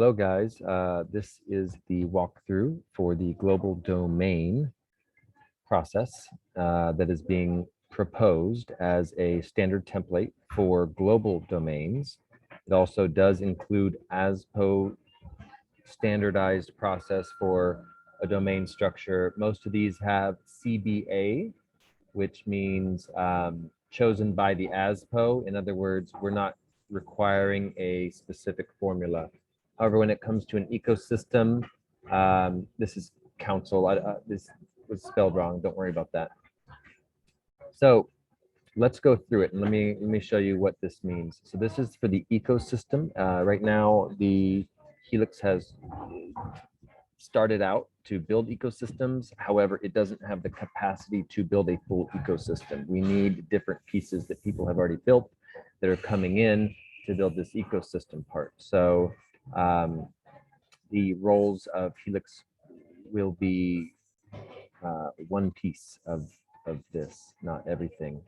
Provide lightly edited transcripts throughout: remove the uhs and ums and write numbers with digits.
Hello, guys. This is the walkthrough for the global domain process that is being proposed as a standard template for global domains. It also does include ASPO standardized process for a domain structure. Most of these have CBA, which means chosen by the ASPO. In other words, we're not requiring a specific formula. However, when it comes to an ecosystem, this is council. This was spelled wrong. Don't worry about that. So let's go through it and let me show you what this means. So this is for the ecosystem. Right now, the Helix has started out to build ecosystems. However, it doesn't have the capacity to build a full ecosystem. We need different pieces that people have already built that are coming in to build this ecosystem part. So the roles of Helix will be one piece of this, not everything.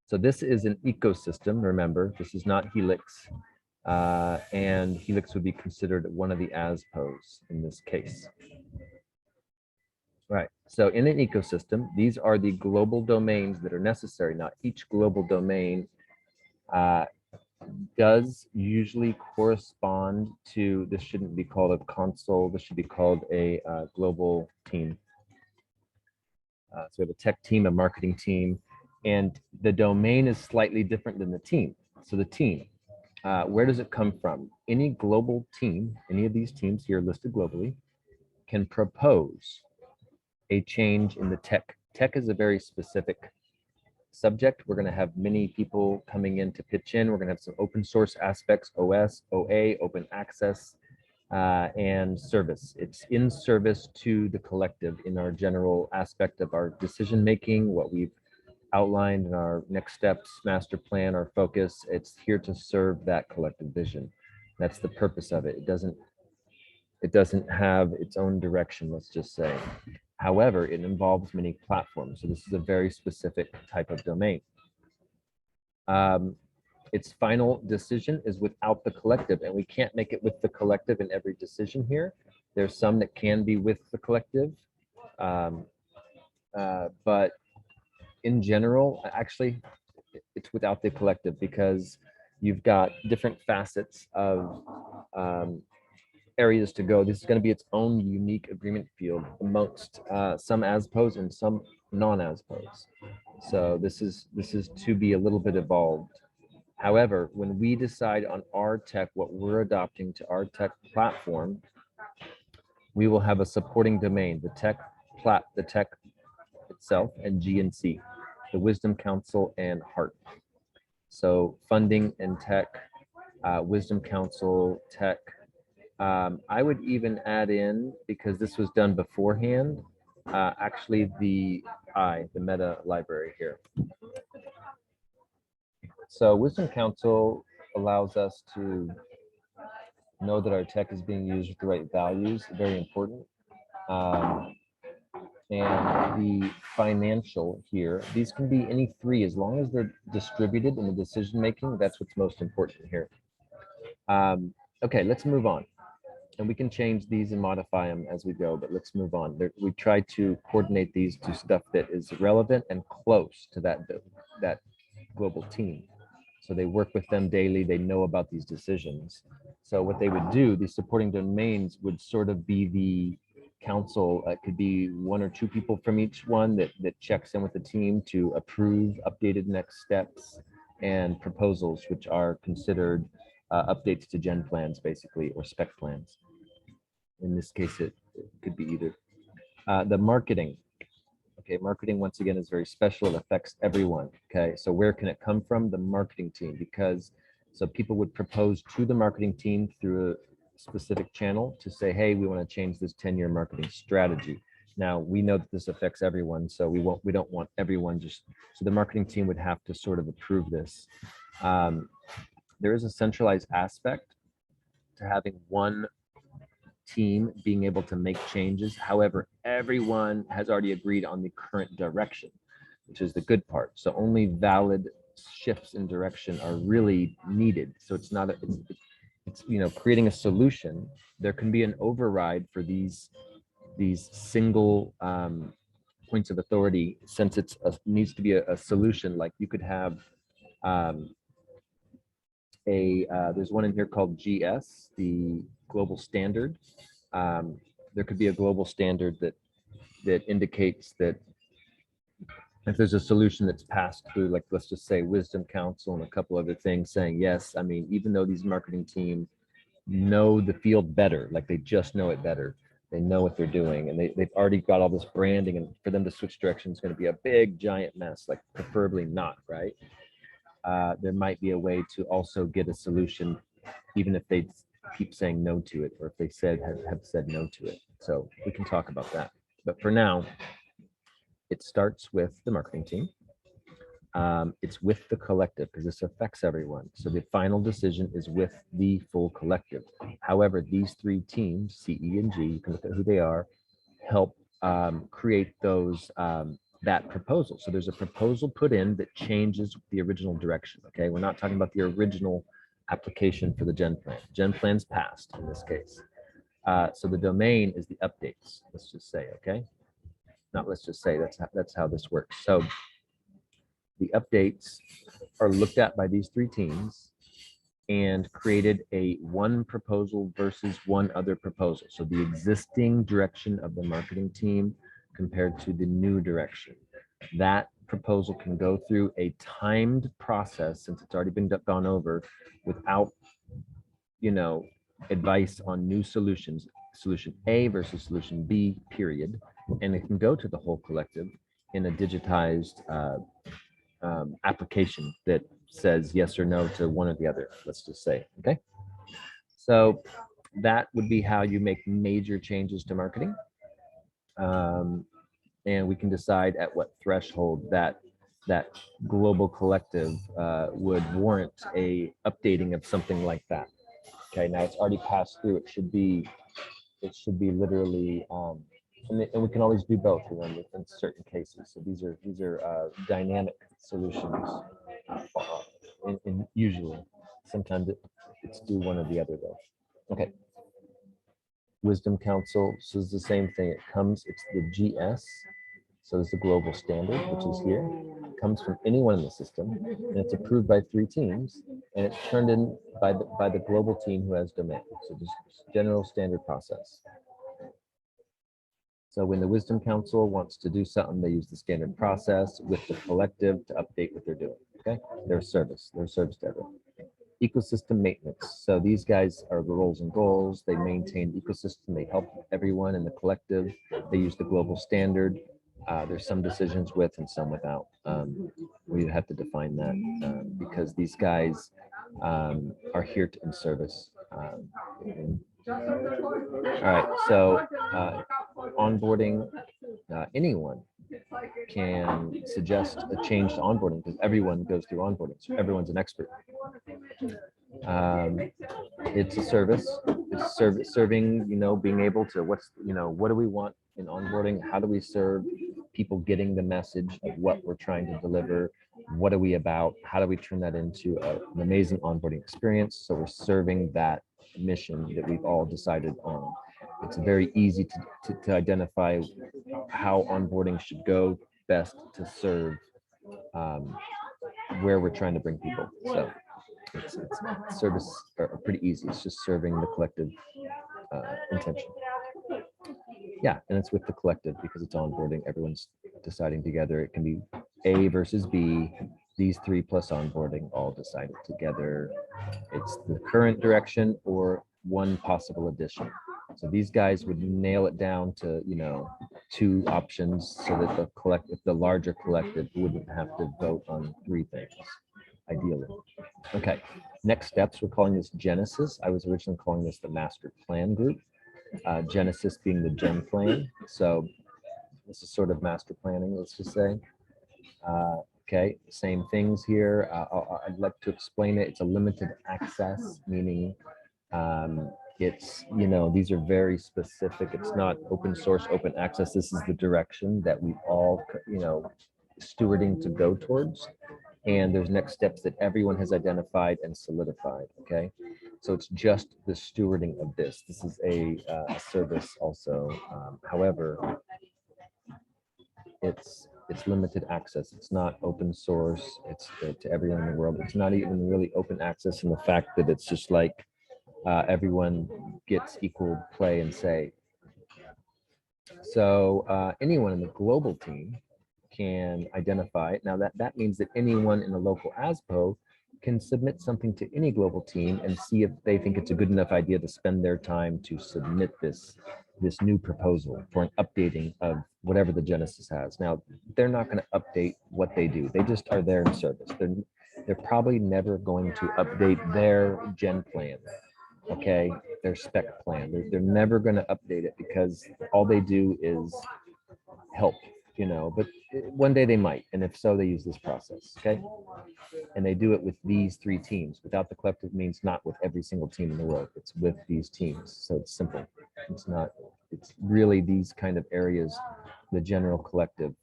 So this is an ecosystem. Remember, this is not Helix. And Helix would be considered one of the ASPOs in this case. Right. So in an ecosystem, these are the global domains that are necessary. Now, each global domain does usually correspond to, this shouldn't be called a console, this should be called a global team. So we have a tech team, a marketing team, and the domain is slightly different than the team. So the team, where does it come from? Any global team, any of these teams here listed globally, can propose a change in the tech. Tech is a very specific subject. We're going to have many people coming in to pitch in. We're going to have some open source aspects, OS, OA, open access, and service. It's in service to the collective in our general aspect of our decision making, what we've outlined in our next steps, master plan, our focus. It's here to serve that collective vision. That's the purpose of it. It doesn't have its own direction, let's just say. However, it involves many platforms. So this is a very specific type of domain. Its final decision is without the collective, and we can't make it with the collective in every decision here. There's some that can be with the collective, but in general, actually, it's without the collective because you've got different facets of areas to go. This is going to be its own unique agreement field amongst some ASPOs and some non-ASPOs. So this is to be a little bit evolved. However, when we decide on our tech, what we're adopting to our tech platform, we will have a supporting domain, the tech itself, and GNC, the Wisdom Council and Heart. So funding and tech, Wisdom Council, tech. I would even add in, because this was done beforehand, actually the meta library here. So Wisdom Council allows us to know that our tech is being used with the right values, very important. And the financial here, these can be any three, as long as they're distributed in the decision making, that's what's most important here. Okay, let's move on. And we can change these and modify them as we go, but let's move on. We try to coordinate these to stuff that is relevant and close to that global team. So they work with them daily, they know about these decisions. So what they would do, these supporting domains would sort of be the council. It could be one or two people from each one that checks in with the team to approve updated next steps and proposals, which are considered updates to gen plans, basically, or spec plans. In this case, it could be either. The marketing. Okay, marketing, once again, is very special. It affects everyone. Okay, so where can it come from? The marketing team, because so people would propose to the marketing team through a specific channel to say, hey, we want to change this 10-year marketing strategy. Now, we know that this affects everyone, so we don't want everyone just, so the marketing team would have to sort of approve this. There is a centralized aspect to having one team being able to make changes. However, everyone has already agreed on the current direction, which is the good part. So only valid shifts in direction are really needed. So it's not it's, creating a solution. There can be an override for these single points of authority, since needs to be a solution. Like you could have um, there's one in here called GS, the global standard. Um, there could be a global standard that indicates that if there's a solution that's passed through, like let's just say Wisdom Council and a couple other things saying, yes, I mean, even though these marketing teams know the field better, like they just know it better, they know what they're doing, and they've already got all this branding, and for them to switch directions is going to be a big giant mess, like preferably not, right? There might be a way to also get a solution, even if they keep saying no to it, or if they have said no to it. So we can talk about that. But for now, it starts with the marketing team. It's with the collective because this affects everyone. So the final decision is with the full collective. However, these three teams, C, E, and G, you can look at who they are, help create that proposal. So there's a proposal put in that changes the original direction. Okay, we're not talking about the original application for the Gen Plan. Gen Plan's passed in this case. So the domain is the updates. Let's just say, okay, not let's just say, that's how this works. So the updates are looked at by these three teams and created a one proposal versus one other proposal. So the existing direction of the marketing team compared to the new direction. That proposal can go through a timed process, since it's already been gone over, without, advice on new solutions, solution A versus solution B, period. And it can go to the whole collective in a digitized application that says yes or no to one or the other, let's just say, okay? So that would be how you make major changes to marketing. And we can decide at what threshold that global collective would warrant a updating of something like that. Okay, now it's already passed through. It should be literally, and we can always do both in certain cases. So these are dynamic solutions. Usually, sometimes it's do one or the other though. Okay. Wisdom Council, so it's the same thing. It's the GS. So it's the global standard, which is here. It comes from anyone in the system, and it's approved by three teams, and it's turned in by the global team who has domain. So just general standard process. So when the Wisdom Council wants to do something, they use the standard process with the collective to update what they're doing. Okay, their service to everyone. Ecosystem maintenance. So these guys are the roles and goals. They maintain the ecosystem. They help everyone in the collective. They use the global standard. There's some decisions with and some without. We have to define that because these guys are here in service. All right, so onboarding, anyone can suggest a change to onboarding because everyone goes through onboarding. So everyone's an expert. It's a service. It's serving, being able to what do we want in onboarding? How do we serve people getting the message of what we're trying to deliver? What are we about? How do we turn that into an amazing onboarding experience? So we're serving that mission that we've all decided on. It's very easy to identify how onboarding should go best to serve where we're trying to bring people. So it's service are pretty easy. It's just serving the collective intention. Yeah, and it's with the collective because it's onboarding. Everyone's deciding together. It can be A versus B. These three plus onboarding all decided together. It's the current direction or one possible addition. So these guys would nail it down to, two options so that the larger collective wouldn't have to vote on three things, ideally. Okay, next steps, we're calling this Genesis. I was originally calling this the master plan group. Genesis being the Gen Plan. So this is sort of master planning, let's just say. Okay, same things here. I'd like to explain it. It's a limited access, meaning it's, these are very specific. It's not open source, open access. This is the direction that we all, stewarding to go towards. and there's next steps that everyone has identified and solidified, okay? So it's just the stewarding of this. This is a service also. However, it's limited access. It's not open source. It's to everyone in the world. It's not even really open access in the fact that it's just like everyone gets equal play and say. So anyone in the global team can identify it. Now that means that anyone in the local ASPO can submit something to any global team and see if they think it's a good enough idea to spend their time to submit this new proposal for an updating of whatever the Genesis has. Now, they're not going to update what they do. They just are there in service. They're probably never going to update their gen plan, okay, their spec plan. They're never going to update it because all they do is help, but one day they might. And if so, they use this process, okay? And they do it with these three teams. Without the collective means not with every single team in the world. It's with these teams. So it's simple. It's really these kind of areas, the general collective,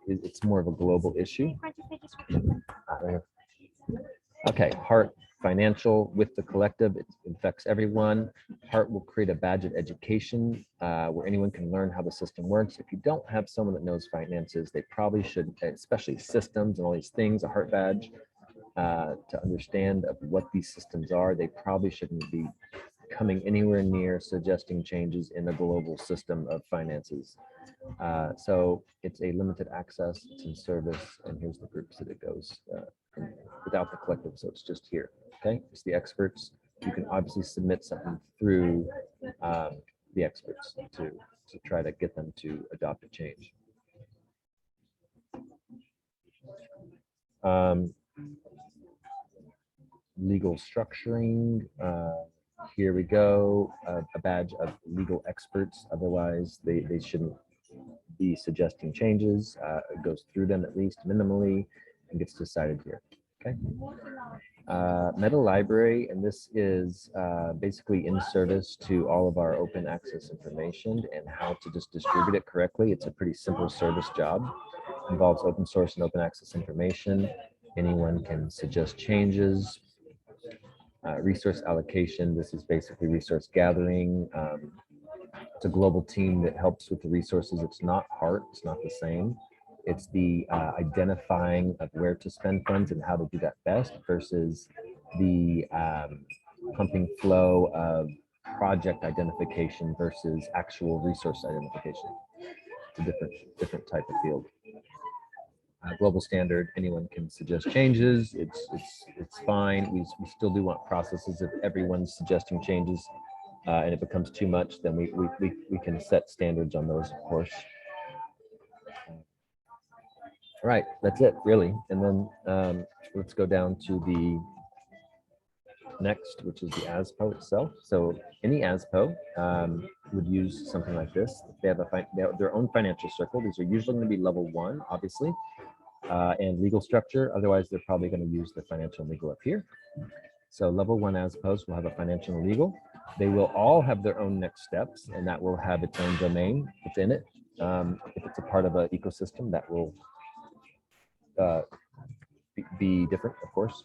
it's more of a global issue. Okay, heart financial with the collective, it affects everyone. Heart will create a badge of education where anyone can learn how the system works. If you don't have someone that knows finances, they probably should, especially systems and all these things, a heart badge to understand of what these systems are. They probably shouldn't be coming anywhere near suggesting changes in the global system of finances. So it's a limited access, it's in service, and here's the groups that it goes without the collective. So it's just here, okay? It's the experts. You can obviously submit something through the experts to try to get them to adopt a change. Legal structuring. Here we go, a badge of legal experts. Otherwise, they shouldn't be suggesting changes. It goes through them at least minimally and gets decided here. Okay. Meta library, and this is basically in service to all of our open access information and how to just distribute it correctly. It's a pretty simple service job. It involves open source and open access information. Anyone can suggest changes. Resource allocation, this is basically resource gathering. It's a global team that helps with the resources. It's not heart, it's not the same. It's the identifying of where to spend funds and how to do that best versus the pumping flow of project identification versus actual resource identification. It's a different type of field. Global standard, anyone can suggest changes. It's fine. We still do want processes. If everyone's suggesting changes and it becomes too much, then we can set standards on those, of course. All right, that's it really. And then let's go down to the next, which is the ASPO itself. So any ASPO would use something like this. They have their own financial circle. These are usually going to be level 1, obviously. And legal structure. Otherwise, they're probably going to use the financial and legal up here. So level 1 ASPOs will have a financial and legal. They will all have their own next steps, and that will have its own domain within it. If it's a part of an ecosystem, that will be different, of course.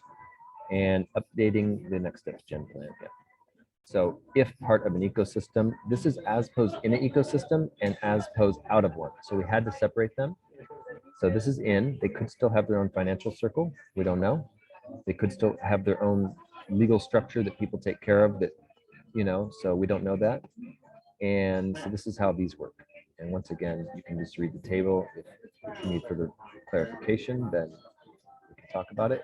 And updating the next steps gen plan. Yeah. So if part of an ecosystem, this is ASPOs in an ecosystem and ASPOs out of one. So we had to separate them. So this is in, they could still have their own financial circle. We don't know. They could still have their own legal structure that people take care of that, so we don't know that. And so this is how these work. And once again, you can just read the table. If you need further clarification, then we can talk about it.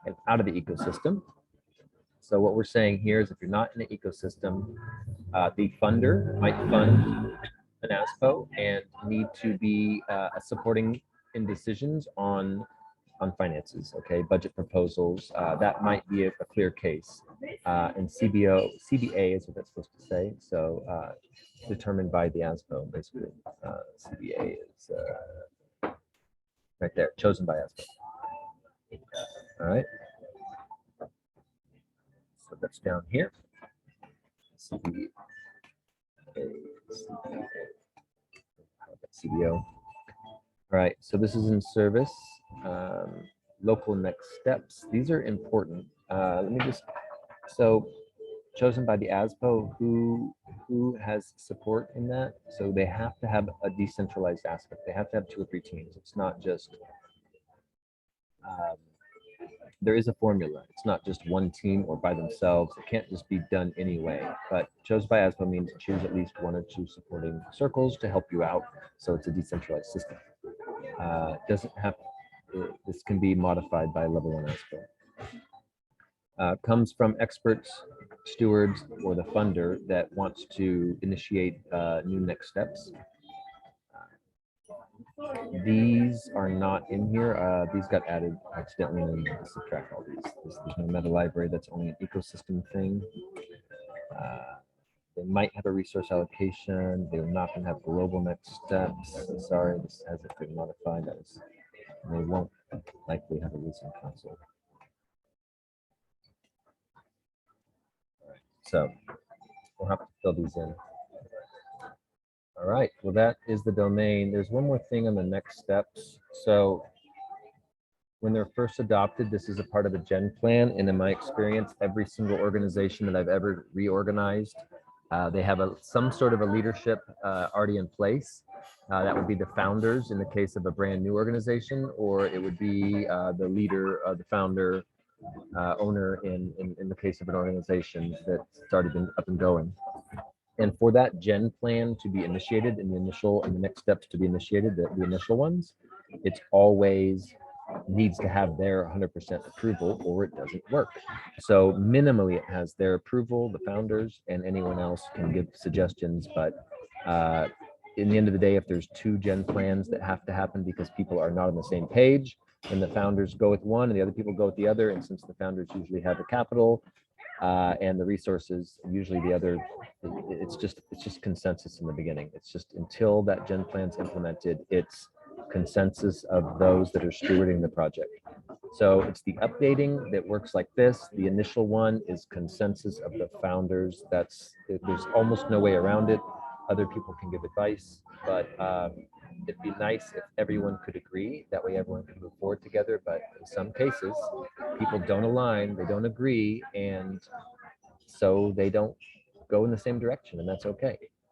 And out of the ecosystem. So what we're saying here is if you're not in the ecosystem, the funder might fund an ASPO and need to be supporting in decisions on finances, okay, budget proposals. That might be a clear case. And CBA is what that's supposed to say. So determined by the ASPO, basically. CBA is right there, chosen by ASPO. All right. So that's down here. CBO. CBO. All right, so this is in service. Local next steps. These are important. Let me just, so chosen by the ASPO, who has support in that? So they have to have a decentralized aspect. They have to have 2 or 3 teams. It's not just, um, there is a formula. It's not just one team or by themselves. It can't just be done anyway. But chosen by ASPO means choose at least 1 or 2 supporting circles to help you out. So it's a decentralized system. Doesn't have, this can be modified by level 1 ASPO. Comes from experts, stewards, or the funder that wants to initiate new next steps. These are not in here. These got added accidentally, and then subtract all these. There's no meta library. That's only an ecosystem thing. They might have a resource allocation. They're not going to have global next steps. Sorry, this hasn't been modified. They won't likely have a recent console. All right, so we'll have to fill these in. All right, well, that is the domain. There's one more thing on the next steps. So when they're first adopted, this is a part of a gen plan. And in my experience, every single organization that I've ever reorganized, they have some sort of a leadership already in place. That would be the founders in the case of a brand new organization, or it would be the leader, the founder, owner in the case of an organization that started up and going. And for that gen plan to be initiated in the initial and the next steps to be initiated, the initial ones, it's always needs to have their 100% approval or it doesn't work. So minimally it has their approval, the founders, and anyone else can give suggestions. But in the end of the day, if there's 2 gen plans that have to happen because people are not on the same page, and the founders go with one and the other people go with the other, and since the founders usually have the capital and the resources, usually the other, it's just consensus in the beginning. It's just until that gen plan's implemented, it's consensus of those that are stewarding the project. So it's the updating that works like this. The initial one is consensus of the founders. There's almost no way around it. Other people can give advice, but it'd be nice if everyone could agree. That way everyone can move forward together. But in some cases, people don't align, they don't agree, and so they don't go in the same direction, and that's okay.